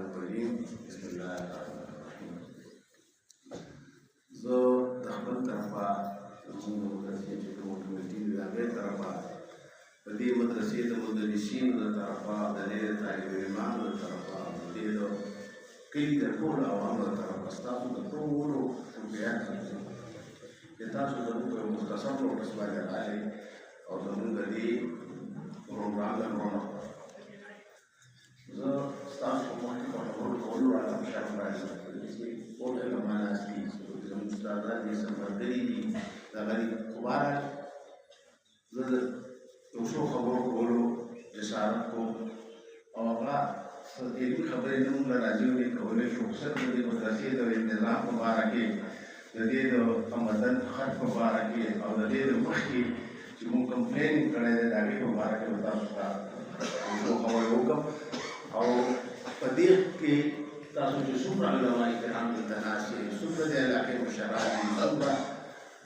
الرجيم بسم الله الرحمن الرحيم. زه د خپل طرفه زموږ د مدرسې چې کومه کمیټي ده د هغې طرفه په دې مدرسې د مدرسینو د طرفه د دې د طالب علمانو د طرفه د دې د کلي د ټولو عوامو د طرفه ستاسو د ټولو شکریات کوم چې تاسو زموږ په یو مختصر نوټس باندې راغلئ او زموږ د دې پروګرام له رونق زه ستاسو په مخکې په خبرو کولو راته شرم راځي چې ټول علمان اصلي زموږ استادان دي سفردري دي دغه دي خو بهرحال زه د یو څو خبرو کولو جسارت کوم او هغه علمي خبرې نه موږ له راځي کولی شو خصوصا د دې مدرسې د نظام په باره کې د دې د آمدن خط په باره کې او د دې د مخکې چې موږ کمپلین کړی دی د هغې په باره کې به تاسو ته یو څو خبرې وکړم او په دې کې تاسو چې څومره علما کرام دلته ناست یې څومره د علاقې مشران دي څومره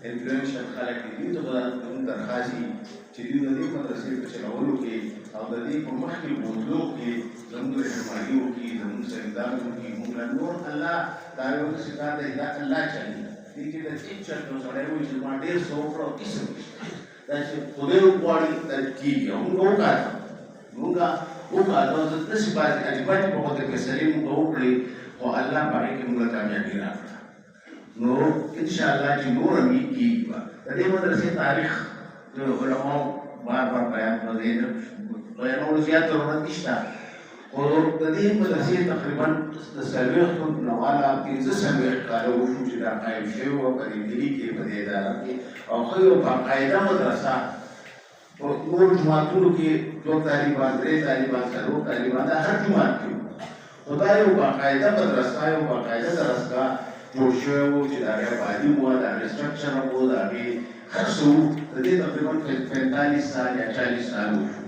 انفلوئنشل خلک دي دوی ته به زموږ درخواست وي چې دوی د دې مدرسې په چلولو کې او د دې په مخکې بوتلو کې زموږ رهنمایي وکړي زموږ سرګردان وکړي موږ له نور الله دا یو داسې کار دی دا الله چلي دې کې د هېڅ چرته یو سړی وایي چې ما ډېر څه وکړه او هېڅ دا چې خدای وغواړي دا کېږي او موږ وکړو موږ وکړو زه داسې بعضې عجیباتې په خو د فیصلې موږ وکړې خو الله په هغې کې موږ ته کامیابي راکړه نو انشاءالله چې نور هم یې کېږي به د دې مدرسې تاریخ د علماو بار بار بیانولو زیات ضرورت نشته خو د دې مدرسې تقریبا د 40 نه والا 15 کاله وشو چې دا قایم شوې وه په دې دلي کې په دې اداره کې او ښه یو باقاعده مدرسه په نور جوماتونو کې 2 طالبان 3 طالبان 4 طالبان دا هر جومات کې خو دا یو باقاعده مدرسه یو باقاعده درسګاه جوړ شوی و چې د هغې آبادي وه د هغې سټرکچر و د هغې هر څه و د دې تقریبا 45 سال یا 40 سال وشو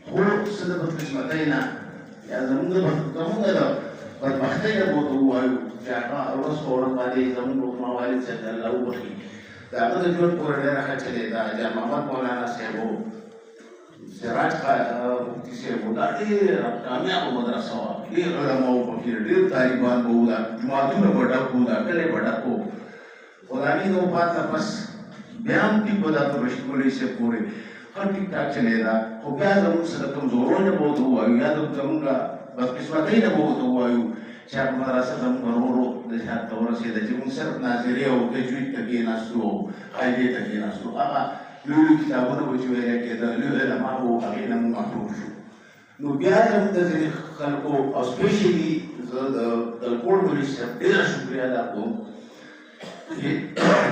خو څه د بدقسمتۍ نه یا زموږ د بدبختۍ نه به ورته ووایو چې هغه ورځ په ورځ باندې زموږ ما والد صاحب د الله وبخي د هغه د ژوند پورې ډېره ښه چلېده جان محمد مولانا صاحب و سراج مفتي صاحب و دا ډېره کامیابه مدرسه وه ډېر علما وو پکې ډېر طالبان به وو دا جوماتونه به ډک وو دا کلی به ډک وو خو د هغې د وفات نه پس بیا هم ټیک به دا تر رشید مولوي صاحب پورې ښه ټیک ټاک چلېده خو بیا زموږ څه د کمزورۍ نه به ورته ووایو یا زموږ بدقسمتۍ نه به ورته ووایو چې هغه مدرسه زموږ ورو ورو د شهادت ته ورسېده چې موږ صرف ناظري او تجوید ته کېناستو او قاعدې ته کېناستو هغه لوی لوی کتابونه به چې ویلی کېده لوی علما وو هغې نه موږ محروم شو نو بیا زموږ د ځینې خلکو او سپیشلي زه د دلکوټ مولوي صاحب ډېره شکریه ادا کوم چې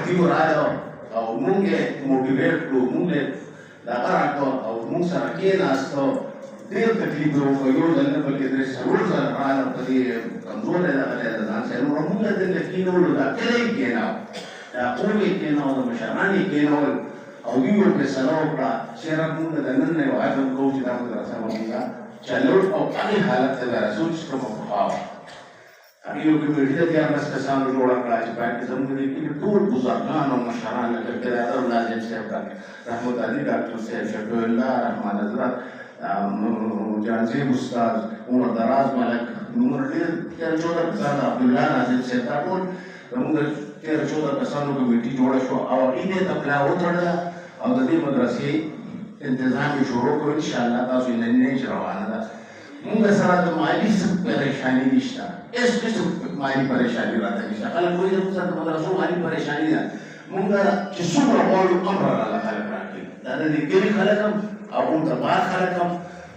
دوی راغله او موږ یې موټیویټ کړو موږ یې دغه راکړو او موږ سره کېناستو ډېر تکلیف یې وکړو یو ځل نه بلکې 3 ځله راغله په دې کمزوری دغلی د ځان سره نو موږ دلته کېنولو دا کلی یې کېناو دا قوم یې کېناو د مشران یې کېنول او دوی یو فیصله وکړه چې یاره موږ د نن نه یو عزم کوو چې دا مدرسه به موږ چلو او هغې حالت ته به رسو چې کومه پخوا وه هغې یو کمیټي د 14 کسانو جوړه کړه چې باید زموږ د کلي ټول بزرګان او مشران لکه برادر ناظم صاحب رحمت علي ډاکټر صاحب شفیع الله رحمان حضرت جانزیب استاد عمر دراز ملک نور ډېر 13-14 کسان عبدالله ناظم صاحب دا ټول زموږ د 13-14 کسانو کمیټي جوړه شوه او هغې دې ته پلا وتړله او د دې مدرسې انتظام یې شروع کړو انشاءالله تاسو یې نننۍ چې روانه ده موږ سره د مالي څه پریشاني نشته هېڅ قسم مالي پریشاني راته نشته خلک وایي زموږ سره د مدرسو مالي پریشاني ده موږ چې څومره غواړو امر راله خلک راکوي دا د دې کلي خلک هم او موږ د بار خلک هم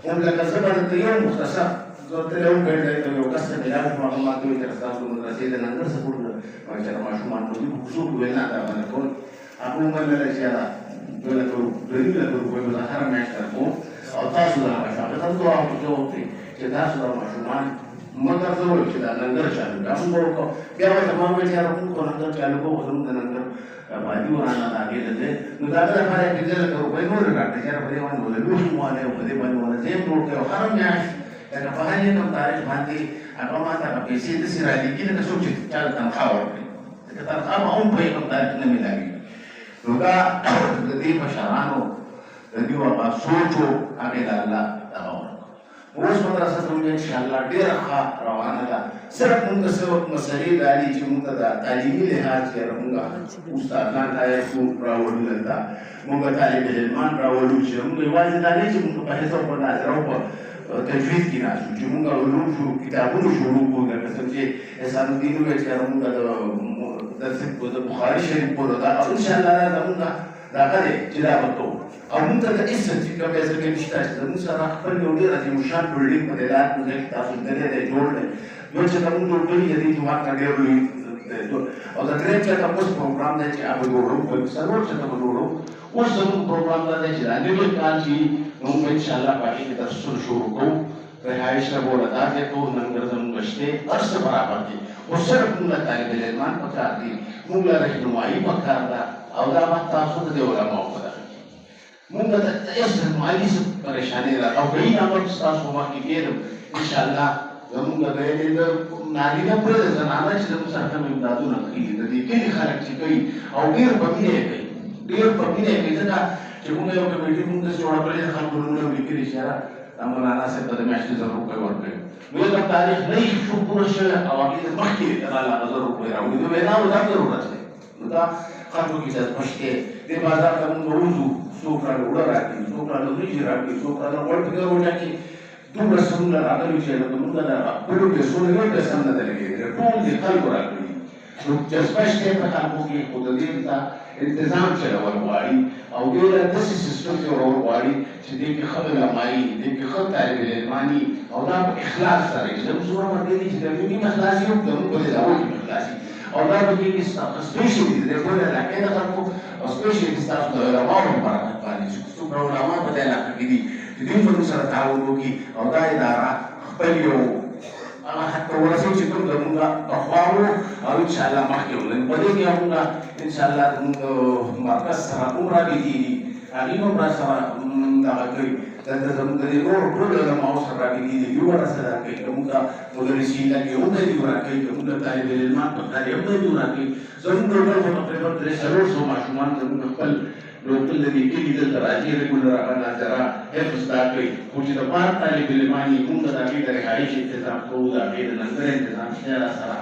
موږ لکه زه به درته یو مختصر زه ورته یو ګڼډی ته یو کس ته میلاو شوم هغه ما ته وایي چې ستاسو مدرسې د ننګر سپورټ چې د ماشومان په دې په کوڅو کې وینا دا باندې کول هغه وویله چې یاره 2 لکه روپۍ به زه هره میاشت درکوم او تاسو د هغه شاګردان دعا وکړئ وکړئ چې تاسو د ماشومان مه درته ووایو چې دا ننګر چالو کړه موږ به وکړو بیا به ته ما وویل چې یاره موږ خو ننګر چالو کوو خو زموږ د ننګر آبادي ورانه د هغې د دی نو د هغه لپاره یې 15 لکه روپۍ نورې راکړه چې یاره په دې باندې به له لوښي موالی او په دې باندې به نظم جوړ کړئ او هره میاشت لکه په هر یو تاریخ باندې هغه ما ته هغه پیسې داسې رالېږي لکه څوک چې چا ته تنخوا ورکړي ځکه تنخوا به هم په یو تاریخ نه میلاوي نو دا د دې مشرانو د دې هغه سوچ و هغې د الله دغه ورکړو اوس مدرسه زموږ انشاءالله ډېره ښه روانه ده. صرف موږ ته څه مسلې دا دي چې موږ ته د تعلیمي لحاظ چېرې موږ استادان راوړو دلته، موږ طالب علمان راوړو چې موږ یوازې دا نه چې موږ په حساب په ناظره او په تجوید کې ناست وو چې موږ علوم کتابونه شروع کړو، لکه څنګه چې احسان الدین وویل چې موږ د بخاري شریف پورې دا او انشاءالله دا زموږ دغه دی چې دا به کوو. او موږ ته د عزت چې کوم ځای کې نشته چې زموږ سره خپل یو ډېر عظیم الشان بلډینګ په دې لار کې تاسو دلې دی جوړ دی، نو چې زموږ جوړ کړي دې جومات نه ډېر لوی او د درېیم چې اوس پروګرام دی چې هغه جوړو په څلور چې ته جوړو. اوس زموږ پروګرام دا دی چې دا نوی کال چې موږ انشاءالله په هغې کې درسونه شروع کوو، رهایش له بوله دا ځای کوو، ننګر زموږ شته هر څه برابر دي. خو صرف موږ له طالب علمان پکار دي، موږ له رهنمایي پکار ده او دا وخت تاسو ته د علماو په دغه کې موږ ته هېڅ مالي څه پریشاني ده او بعید عمل چې تاسو مخکې کېدم انشاءالله زموږ د نارینه پرېږده زنانه چې زموږ سره کوم امدادونه کوي د دې کلي خلک چې کوي او ډېر په مینه یې کوي، ډېر په مینه یې کوي، ځکه چې موږ یو کمیټي موږ داسې جوړه کړې ده، خلکو نومونه مې لیکلي چې یاره دا مولانا صاحب ته د میاشتې 1000 روپۍ ورکوي. نو یو تاریخ نه یې شو پوره شوی او هغې نه مخکې هغه 1000 روپۍ راوړي، نو ویناو دا ضرورت دی. نو دا خلکو کې جذبه شته. دې بازار ته موږ ووځو، څوک راله اوړه راکړي، څوک راله وریجې راکړي، څوک راله غوړ فکر وټاکي. دومره سمونه راغلي چې موږ د خپلو پیسو نه یو پیسه هم نه ده لګېدلې، ټول دې خلکو راکړي. نو جذبه شته په خلکو کې، خو د دې ته انتظام چلول غواړي او دې له داسې سیسټم جوړول غواړي چې دې کې ښه علمایي، دې کې ښه طالب علماني او دا په اخلاص سره وي. زموږ څومره ملګري دي چې د دوی هم اخلاصي وي، زموږ په دې دعوه کې اخلاصي او دا به کېږي سپېشلي د دې ټولې علاقې د خلکو او سپېشلي ستاسو د علماو په برکت باندې چې څومره علما په دې علاقه کې دي چې دوی به موږ سره تعاون وکړي او دا اداره خپل یو هغه حتی ورسوي چې کوم زموږ پخوا وو او انشاءالله مخکې وو. په دې کې موږ انشاءالله زموږ مرکز سره هم رابطې دي، هغوی هم راسره دغه کوي، دلته زموږ د دې نورو ټولو علماو سره رابطې دي، دوی به راسره راکوي، که موږ مدرسین لکې هم دوی راکوي، که موږ طالب علمان پکار هم دوی راکوي. زموږ ټوټل خو تقریبا 300 ماشومان زموږ خپل لوکل د دې کلي دلته راځي، ریګولر هغه ناظره حفظ زده کوي، خو چې د بار طالب علمان یې موږ د هغې د رهایش انتظام کوو، د هغې د لنګر انتظام شته راسره،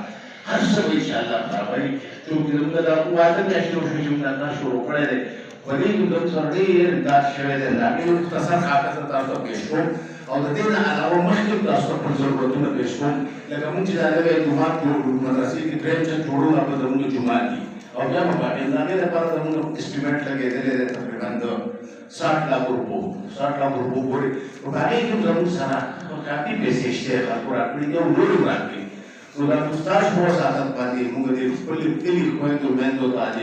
هر څه به انشاءالله برابري. چونکې زموږ د واده میاشتې وشوې چې موږ دا کار شروع کړی دی، په دې کې زموږ سره ډېر امداد شوی دی. د هغې مختصر خاکه زه تاسو ته پېښ کوم او د دې نه علاوه مخکې هم تاسو ته خپل ضرورتونه پېښ کوم. لکه موږ چې دا نوی جومات جوړو، مدرسې کې درېیم چت جوړو، هغه زموږ جومات دي او بیا به باقي د هغې لپاره زموږ اسټیمیټ لګېدلی دی تقریبا د 60 लाख روپو پورې. نو په هغې کې هم زموږ سره کافي پیسې شته، خلکو راکړي دي او نور هم راکړي. نو دا ستاسو په وساتت باندې موږ د خپلې کلي خویندو میندو ته، د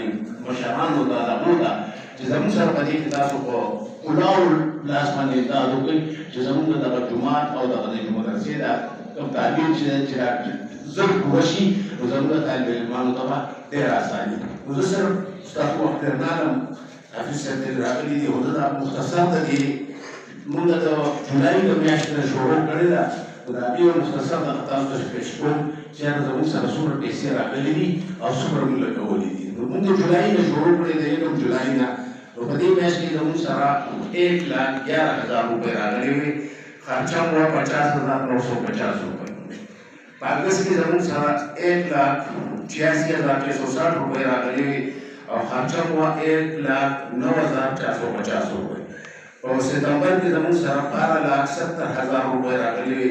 مشرانو ته، هغو ته چې زموږ سره په دې کې تاسو په کلاو لاس باندې امداد وکړئ چې زموږ دغه جومات او دغه د مدرسې دا کوم تعلیم چې زر پوره شي نو زموږ طالب علمانو ته به ډېر اساني. نو زه صرف ستاسو وخت تېر نه کړم، حافظ صاحب ډېر راغلي دي، خو زه دا مختصر د دې موږ د جولای د میاشتې نه شروع کړې ده، خو د هغې یو مختصر دغه تاسو ته پېښ کوم چې هغه زموږ سره څومره پیسې راغلي دي او څومره موږ لګولي دي. نو موږ د جولای نه شروع کړې ده، 1 جولای نه، نو په دې میاشت کې زموږ سره 1,11,000 روپۍ راغلي وي، خرچه مو 50,950 روپۍ. په اګست کې زموږ سره 1,86,660 روپۍ راغلي وي او خرچه مو 1,09,450 روپۍ. په ستمبر کې زموږ سره 12,70,000 روپۍ راغلي وي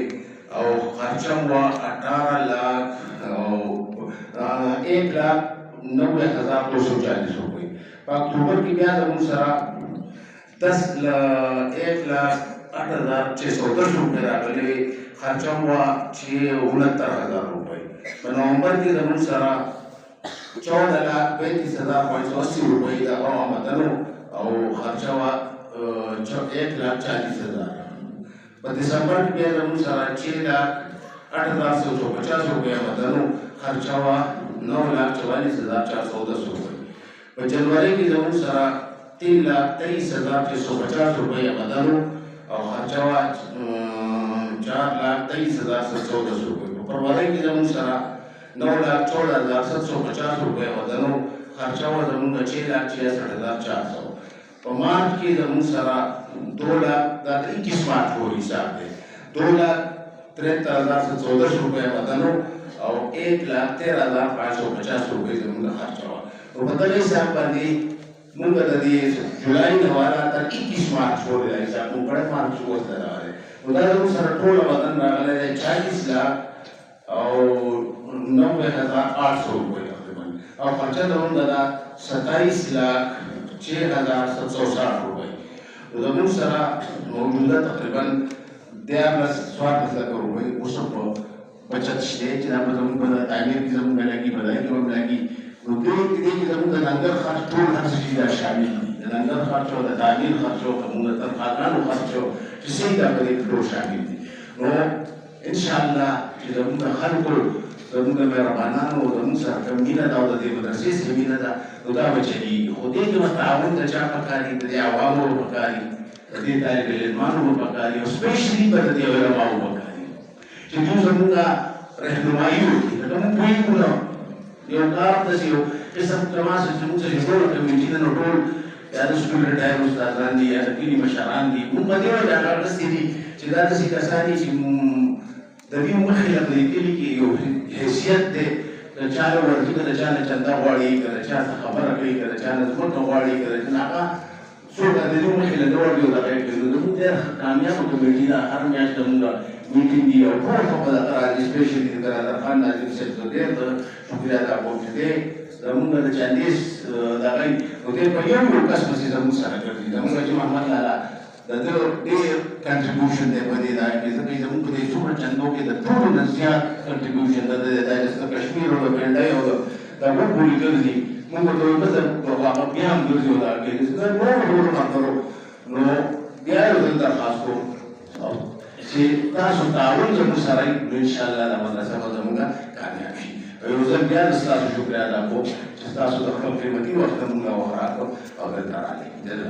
او خرچه مو 1,90,240 روپۍ. په اکتوبر کې بیا زموږ سره 1,08,610 روپۍ راغلي وي، خرچه مو 69,000 روپۍ. په نومبر کې زموږ سره 14,35,580 روپۍ دغه آمدنو او خرچه وه 1,40,000. په دسمبر کې بیا زموږ سره 6,08,150 روپۍ آمدنو، خرچه وه 9,44,410 روپۍ. په جنوري کې زموږ سره 3,23,650 روپۍ آمدنو او خرچه وه 4,23,710 روپۍ. په فروری کې زموږ سره 9,14,750 روپۍ آمدنو، خرچه وه زموږ 6,66,400. په مارچ کې زموږ سره 2,00,000 دا د 21 مارچ پورې حساب دی، 2,73,714 रुपये वतनो और 1,13,550 रुपये जमीन खर्च हुआ। तो मतलब हिसाब बांधी मुंगा दे जुलाई नवारा तक 21 मार्च हो रहा है हिसाब मुंगड़े मार्च को जरा है उधर सर टोल वतन रहा है 40 लाख और 90,800 रुपये तकरीबन और खर्चा दोनों दादा 27,06,760 रुपये उधर सरा मौजूदा तकरीबन 11,000 रुपये उस बचत से जितना मतलब बना तामीर की जमीन मिलेगी बधाई की मिलेगी उद्योग की जमीन का नंगर खर्च टोल हर चीज़ शामिल है नंगर खर्च हो तामीर खर्च हो कमूना तनख्वाह खर्च हो किसी का बड़े टोल शामिल है और इंशाअल्लाह जमीन का खर्च को जमीन का मेरा बना हो जमीन सर कमीना दाव दे मदरसे से मीना दा उदा बचेगी होते कि मतलब तजा पकारी तजा आवाम पकारी तजा तारीख लेमान पकारी स्पेशली पर तजा उलमा पकारी जो जमीन का रहनुमाई होती है तो हम कोई बोला यो कार दसियो इस सब तमाम से जमीन से जोड़ के मिटीना नोटोल यार स्कूल रिटायर उस्ताद रांदी या किनी मशारान दी मुंबई में जाकर दस्ती चिदा दसी कसानी ची दबी मुखिला लेकिन की यो हैसियत दे चारों वर्ग के चाने चंदा वाड़ी कर चाने खबर कई कर चाने जुमत वाड़ी कर नाका सो का दे मुखिला दौड़ दियो लगे कि तो मुझे कामयाब कमेटी ना हर मैच दूंगा मीटिंग दी और बहुत पता करा स्पेशली करा खान नाजिम से तो दे तो शुक्रिया था बहुत दे जमुना द चांदीस दाई उते पहियो लोकस मसी जमुन सारा कर दी जमुना जी मोहम्मद लाला दे कंट्रीब्यूशन दे बदे दा कि जमुन को दे सुपर चंदो के द थोड़ा नसिया कंट्रीब्यूशन दे दा जैसे कश्मीर और बेंडाई और द वो पूरी कर दी मुझे तो बस वापस बिहार दूर से होता कि इसमें नो ना करो नो बिहार उधर खास को से तासु ताउन जमुन सारा इंशाअल्लाह दा मदरसा को जमुना कामयाबी रोज़न बिहार इस्लाम शुक्रिया अदा को तासु तक कीमती वक्त मुंगा वहरा को अगर तारा ले जल्द